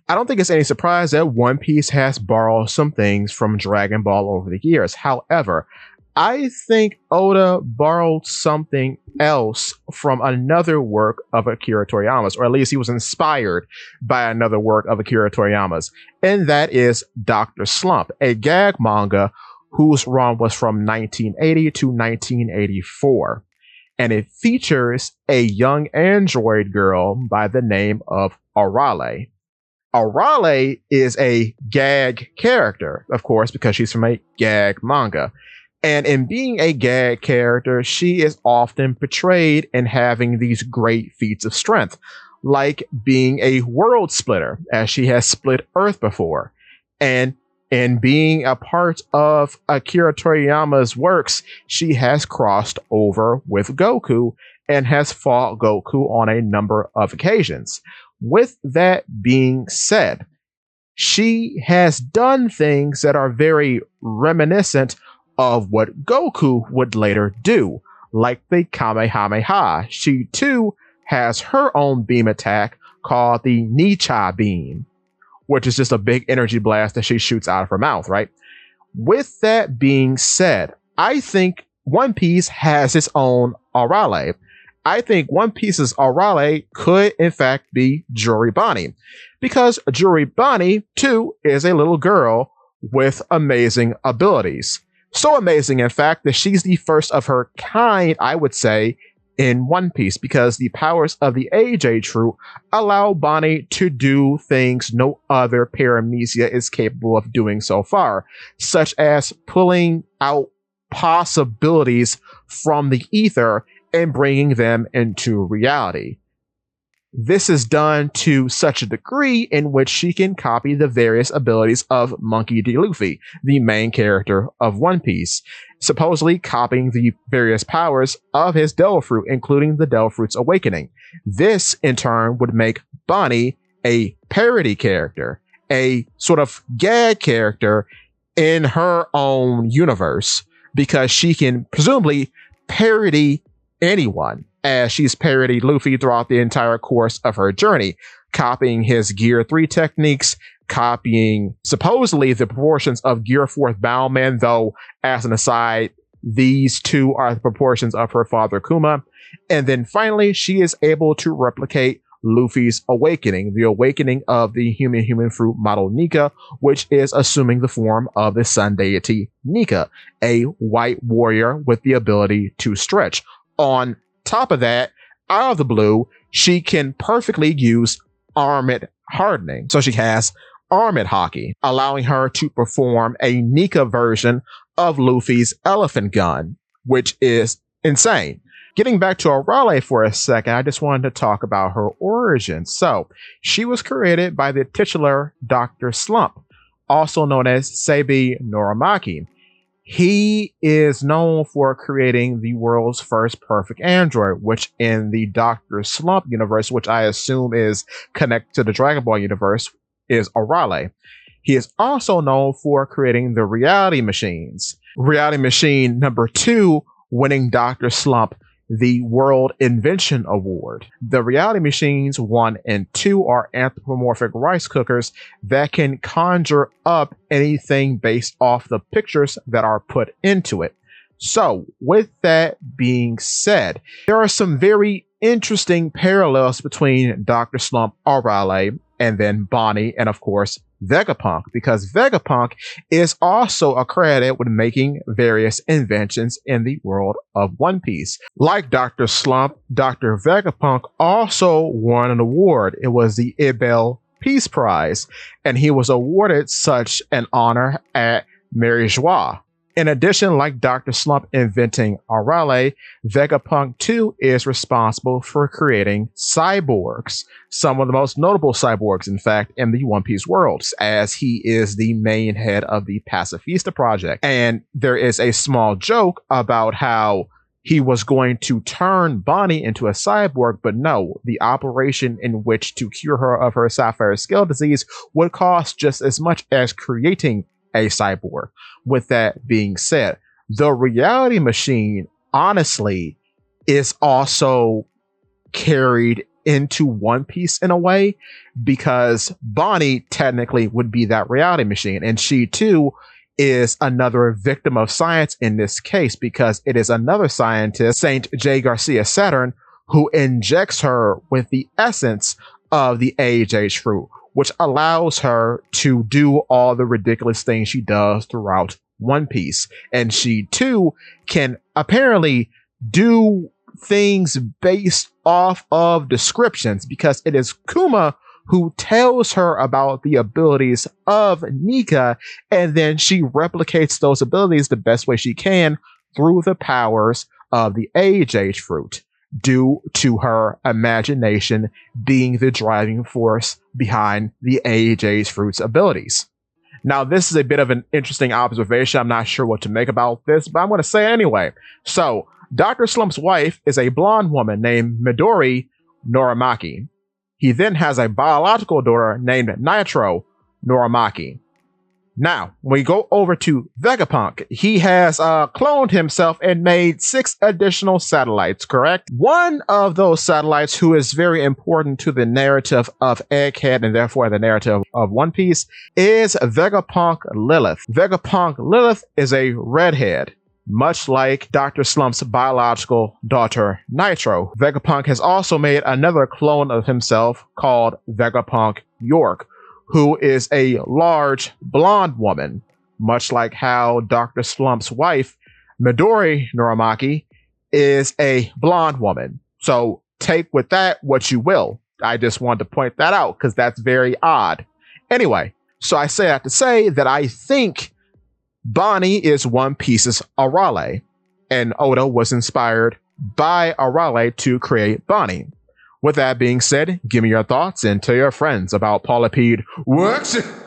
I don't think it's any surprise that One Piece has borrowed some things from Dragon Ball over the years. However, I think Oda borrowed something else from another work of Akira Toriyama's, or at least he was inspired by another work of Akira Toriyama's, and that is Dr. Slump, a gag manga whose run was from 1980 to 1984. And it features a young android girl by the name of Arale. Arale is a gag character, of course, because she's from a gag manga. And in being a gag character, she is often portrayed in having these great feats of strength, like being a world splitter, as she has split Earth before. And in being a part of Akira Toriyama's works, she has crossed over with Goku and has fought Goku on a number of occasions. With that being said, she has done things that are very reminiscent of what Goku would later do, like the Kamehameha. She too has her own beam attack called the Nicha beam, which is just a big energy blast that she shoots out of her mouth, right? With that being said, I think One Piece has its own Arale. I think One Piece's Arale could in fact be Juri Bonnie, because Juri Bonnie too is a little girl with amazing abilities. So amazing, in fact, that she's the first of her kind, I would say, in One Piece, because the powers of the AJ True allow Bonnie to do things no other Paramecia is capable of doing so far, such as pulling out possibilities from the ether and bringing them into reality. This is done to such a degree in which she can copy the various abilities of Monkey D. Luffy, the main character of One Piece, supposedly copying the various powers of his Devil Fruit, including the Devil Fruit's awakening. This, in turn, would make Bonnie a parody character, a sort of gag character in her own universe, because she can presumably parody anyone, as she's parodied Luffy throughout the entire course of her journey, copying his Gear 3 techniques, copying supposedly the proportions of Gear 4th Bowman, though, as an aside, these two are the proportions of her father Kuma. And then finally, she is able to replicate Luffy's awakening, the awakening of the human fruit model Nika, which is assuming the form of the sun deity Nika, a white warrior with the ability to stretch. On top of that, out of the blue, she can perfectly use armored hardening. So she has armored hockey, allowing her to perform a Nika version of Luffy's elephant gun, which is insane. Getting back to Arale for a second, I just wanted to talk about her origin. So she was created by the titular Dr. Slump, also known as Seibi Norimaki. He is known for creating the world's first perfect android, which in the Dr. Slump universe, which I assume is connected to the Dragon Ball universe, is Arale. He is also known for creating the reality machines. Reality machine number 2 winning Dr. Slump the World Invention Award. The reality machines 1 and 2 are anthropomorphic rice cookers that can conjure up anything based off the pictures that are put into it. So, with that being said, there are some very interesting parallels between Dr. Slump, Arale, and then Bonnie, and of course, Vegapunk, because Vegapunk is also accredited with making various inventions in the world of One Piece. Like Dr. Slump, Dr. Vegapunk also won an award. It was the Ibel Peace Prize, and he was awarded such an honor at Marijois. In addition, like Dr. Slump inventing Arale, Vegapunk too is responsible for creating cyborgs. Some of the most notable cyborgs, in fact, in the One Piece world, as he is the main head of the Pacifista Project. And there is a small joke about how he was going to turn Bonnie into a cyborg, but no, the operation in which to cure her of her sapphire scale disease would cost just as much as creating a cyborg. With that being said, the reality machine honestly is also carried into One Piece in a way, because Bonnie technically would be that reality machine. And she too is another victim of science in this case, because it is another scientist, Saint J. Garcia Saturn, who injects her with the essence of the age fruit, which allows her to do all the ridiculous things she does throughout One Piece. And she too can apparently do things based off of descriptions, because it is Kuma who tells her about the abilities of Nika, and then she replicates those abilities the best way she can through the powers of the age fruit, due to her imagination being the driving force behind the age fruit's abilities. Now, this is a bit of an interesting observation. I'm not sure what to make about this, but I'm going to say it anyway. So, Dr. Slump's wife is a blonde woman named Midori Norimaki. He then has a biological daughter named Nitro Norimaki. Now, when we go over to Vegapunk, he has cloned himself and made 6 additional satellites, correct? One of those satellites, who is very important to the narrative of Egghead and therefore the narrative of One Piece, is Vegapunk Lilith. Vegapunk Lilith is a redhead, much like Dr. Slump's biological daughter, Nitro. Vegapunk has also made another clone of himself called Vegapunk York, who is a large blonde woman, much like how Dr. Slump's wife, Midori Norimaki, is a blonde woman. So take with that what you will. I just wanted to point that out because that's very odd. Anyway, so I say that to say that I think Bonnie is One Piece's ARALE, and Oda was inspired by ARALE to create Bonnie. With that being said, give me your thoughts and tell your friends about Polypede Works.